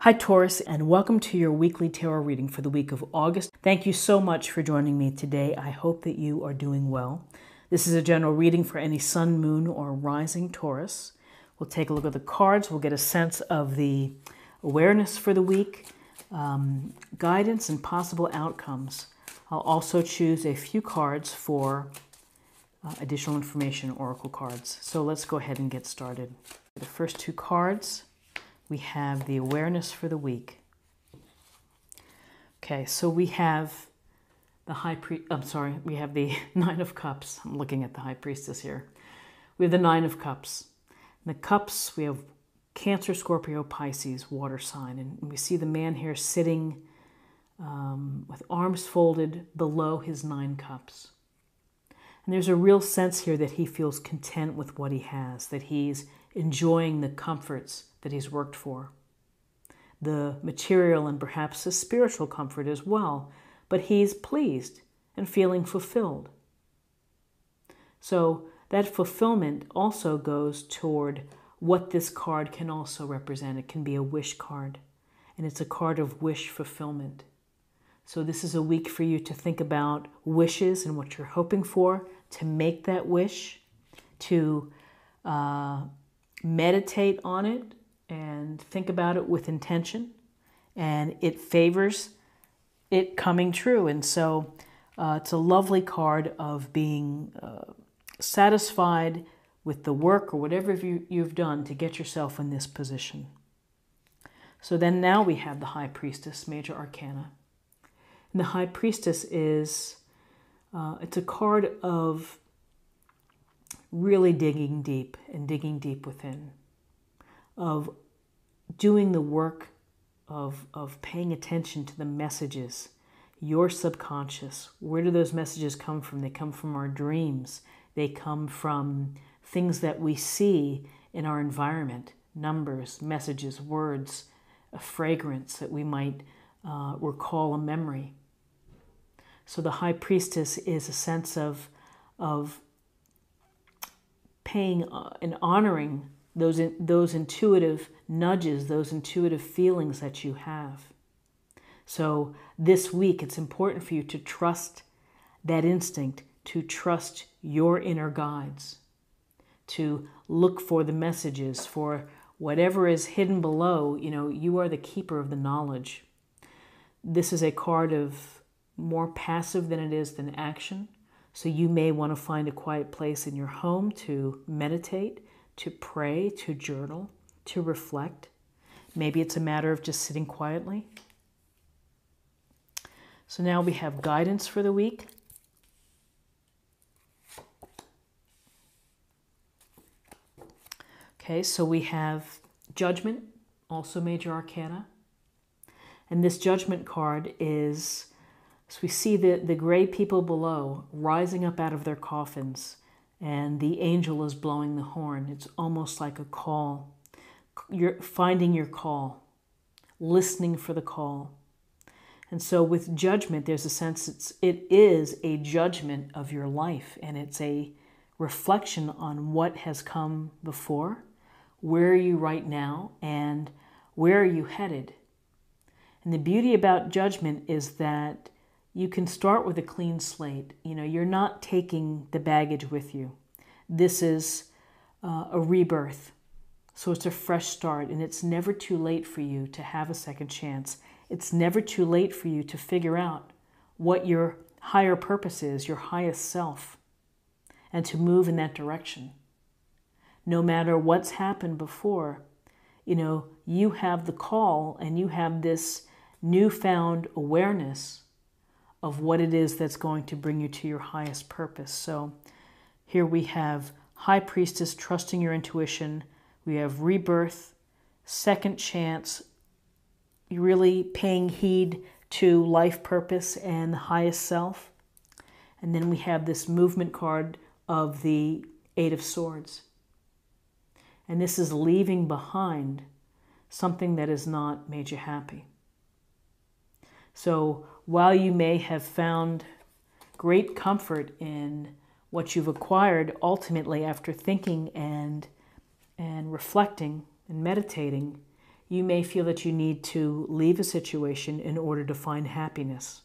Hi Taurus, and welcome to your weekly tarot reading for the week of August. Thank you so much for joining me today. I hope that you are doing well. This is a general reading for any sun, moon, or rising Taurus. We'll take a look at the cards. We'll get a sense of the awareness for the week, guidance, and possible outcomes. I'll also choose a few cards for additional information, oracle cards. So let's go ahead and get started. The first two cards, we have the awareness for the week. Okay, so we have the we have the Nine of Cups. I'm looking at the High Priestess here. We have the Nine of Cups. In the Cups, we have Cancer, Scorpio, Pisces, water sign. And we see the man here sitting with arms folded below his 9 cups. And there's a real sense here that he feels content with what he has, that he's enjoying the comforts that he's worked for, the material and perhaps the spiritual comfort as well, but he's pleased and feeling fulfilled. So that fulfillment also goes toward what this card can also represent. It can be a wish card, and it's a card of wish fulfillment. So this is a week for you to think about wishes and what you're hoping for, to make that wish, to meditate on it and think about it with intention, and it favors it coming true. And so it's a lovely card of being satisfied with the work or whatever you've done to get yourself in this position. So then now we have the High Priestess, Major Arcana. And the High Priestess is, it's a card of really digging deep and digging deep within, of doing the work of paying attention to the messages, your subconscious. Where do those messages come from? They come from our dreams. They come from things that we see in our environment, numbers, messages, words, a fragrance that we might recall a memory. So the High Priestess is a sense of paying and honoring those intuitive nudges, those intuitive feelings that you have. So this week, it's important for you to trust that instinct, to trust your inner guides, to look for the messages, for whatever is hidden below. You know, you are the keeper of the knowledge. This is a card of more passive than it is than action. So you may want to find a quiet place in your home to meditate, to pray, to journal, to reflect. Maybe it's a matter of just sitting quietly. So now we have guidance for the week. Okay, so we have Judgment, also Major Arcana. And this Judgment card is, so we see the gray people below rising up out of their coffins, and the angel is blowing the horn. It's almost like a call. You're finding your call, listening for the call. And so with Judgment, there's a sense it is a judgment of your life, and it's a reflection on what has come before, where are you right now, and where are you headed. And the beauty about Judgment is that you can start with a clean slate. You know, you're not taking the baggage with you. This is a rebirth. So it's a fresh start, and it's never too late for you to have a second chance. It's never too late for you to figure out what your higher purpose is, your highest self, and to move in that direction. No matter what's happened before, you know, you have the call, and you have this newfound awareness of what it is that's going to bring you to your highest purpose. So here we have High Priestess, trusting your intuition. We have rebirth, second chance, really paying heed to life purpose and the highest self. And then we have this movement card of the Eight of Swords. And this is leaving behind something that has not made you happy. So while you may have found great comfort in what you've acquired, ultimately after thinking and reflecting and meditating, you may feel that you need to leave a situation in order to find happiness.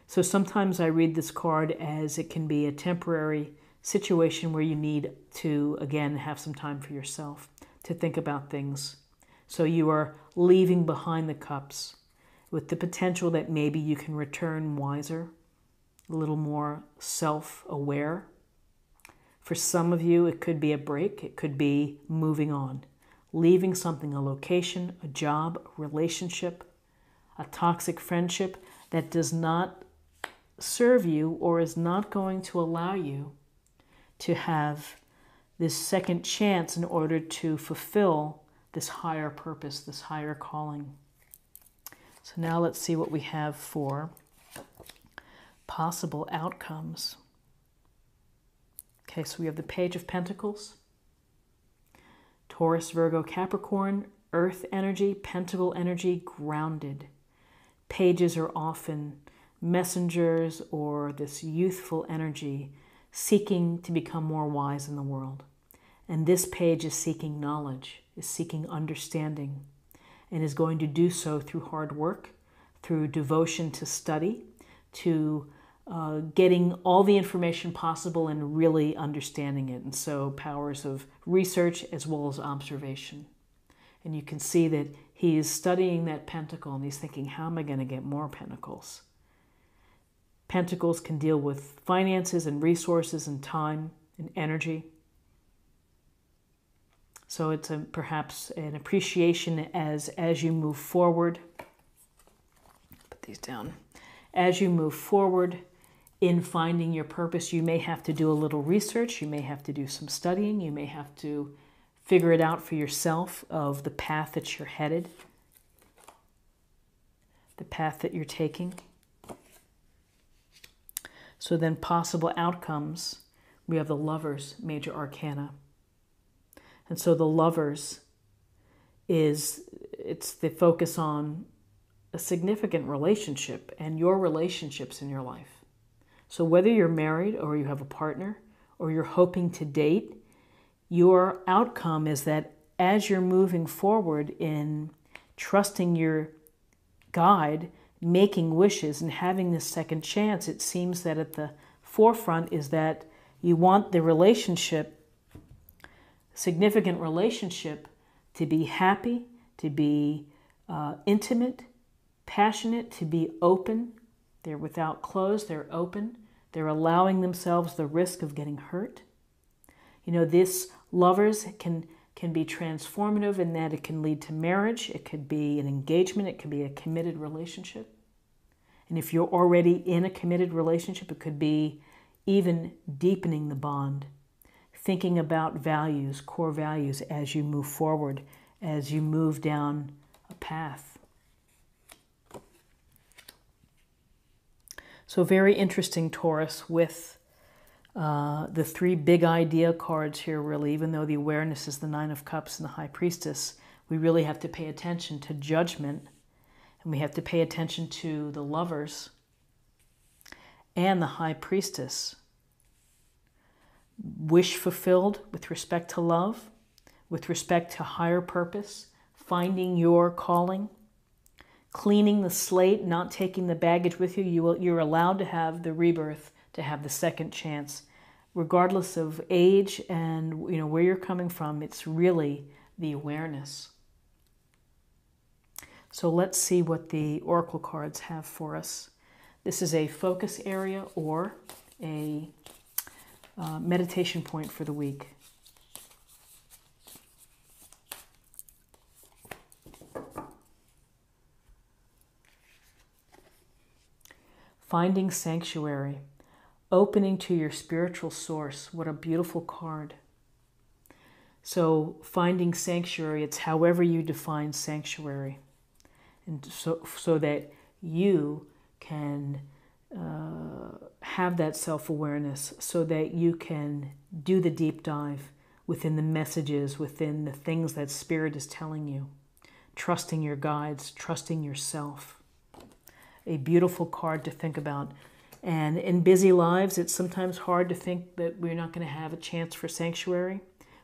So sometimes I read this card as it can be a temporary situation where you need to, again, have some time for yourself to think about things. So you are leaving behind the cups with the potential that maybe you can return wiser, a little more self-aware. For some of you, it could be a break. It could be moving on, leaving something, a location, a job, a relationship, a toxic friendship that does not serve you or is not going to allow you to have this second chance in order to fulfill this higher purpose, this higher calling. So now let's see what we have for possible outcomes. Okay, so we have the Page of Pentacles, Taurus, Virgo, Capricorn, Earth energy, Pentacle energy, grounded. Pages are often messengers or this youthful energy seeking to become more wise in the world. And this page is seeking knowledge, is seeking understanding, and is going to do so through hard work, through devotion to study, to getting all the information possible and really understanding it. And so powers of research as well as observation. And you can see that he is studying that pentacle and he's thinking, how am I going to get more pentacles? Pentacles can deal with finances and resources and time and energy. So it's perhaps an appreciation as you move forward. Put these down. As you move forward in finding your purpose, you may have to do a little research. You may have to do some studying. You may have to figure it out for yourself of the path that you're headed, the path that you're taking. So then possible outcomes, we have the Lovers, Major Arcana. And so the Lovers it's the focus on a significant relationship and your relationships in your life. So whether you're married or you have a partner or you're hoping to date, your outcome is that as you're moving forward in trusting your guide, making wishes and having this second chance, it seems that at the forefront is that you want the relationship, significant relationship, to be happy, to be intimate, passionate, to be open. They're without clothes, they're open. They're allowing themselves the risk of getting hurt. You know, this Lovers can be transformative in that it can lead to marriage. It could be an engagement. It could be a committed relationship. And if you're already in a committed relationship, it could be even deepening the bond, thinking about values, core values, as you move forward, as you move down a path. So very interesting, Taurus, with the three big idea cards here, really. Even though the awareness is the Nine of Cups and the High Priestess, we really have to pay attention to Judgment, and we have to pay attention to the Lovers and the High Priestess. Wish fulfilled with respect to love, with respect to higher purpose, finding your calling, cleaning the slate, not taking the baggage with you. You're allowed to have the rebirth, to have the second chance, regardless of age and where you're coming from. It's really the awareness. So let's see what the oracle cards have for us. This is a focus area or a meditation point for the week. Finding sanctuary, opening to your spiritual source. What a beautiful card. So finding sanctuary, it's however you define sanctuary. And so that you can have that self-awareness, so that you can do the deep dive within the messages, within the things that Spirit is telling you. Trusting your guides, trusting yourself. A beautiful card to think about. And in busy lives, it's sometimes hard to think that we're not going to have a chance for sanctuary.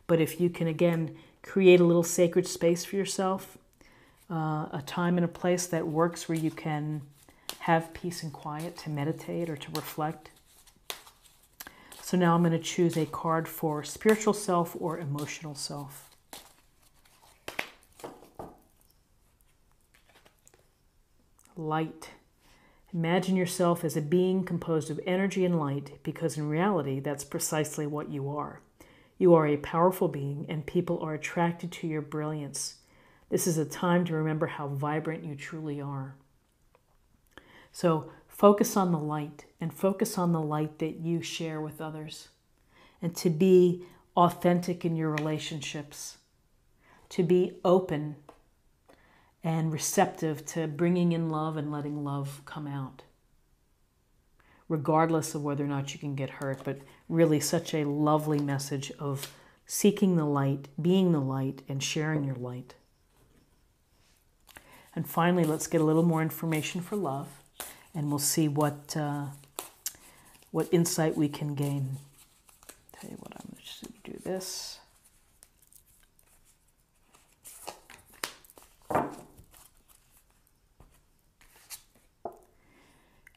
But if you can, again, Create a little sacred space for yourself, a time and a place that works where you can have peace and quiet to meditate or to reflect. So now I'm going to choose a card for spiritual self or emotional self. Light. Imagine yourself as a being composed of energy and light, because in reality, that's precisely what you are. You are a powerful being, and people are attracted to your brilliance. This is a time to remember how vibrant you truly are. So focus on the light, and focus on the light that you share with others, and to be authentic in your relationships, to be open and receptive to bringing in love and letting love come out, regardless of whether or not you can get hurt. But really such a lovely message of seeking the light, being the light, and sharing your light. And finally, let's get a little more information for love, and we'll see what insight we can gain. Tell you what, I'm going to just do this.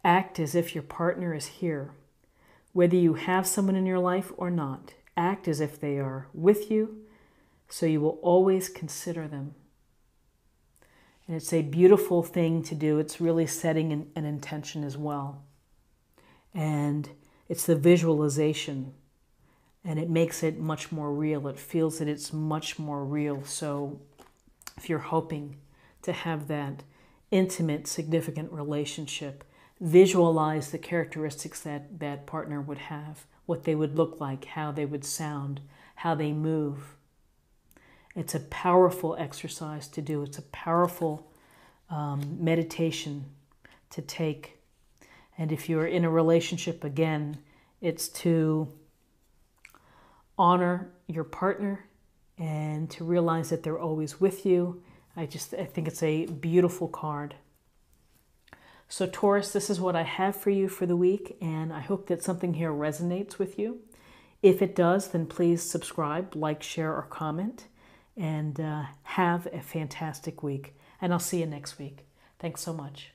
Act as if your partner is here. Whether you have someone in your life or not, act as if they are with you, so you will always consider them. And it's a beautiful thing to do. It's really setting an intention as well. And it's the visualization, and it makes it much more real. It feels that it's much more real. So if you're hoping to have that intimate, significant relationship, visualize the characteristics that that partner would have, what they would look like, how they would sound, how they move. It's a powerful exercise to do. It's a powerful meditation to take. And if you're in a relationship, again, it's to honor your partner and to realize that they're always with you. I think it's a beautiful card. So Taurus, this is what I have for you for the week, and I hope that something here resonates with you. If it does, then please subscribe, like, share, or comment, and have a fantastic week. And I'll see you next week. Thanks so much.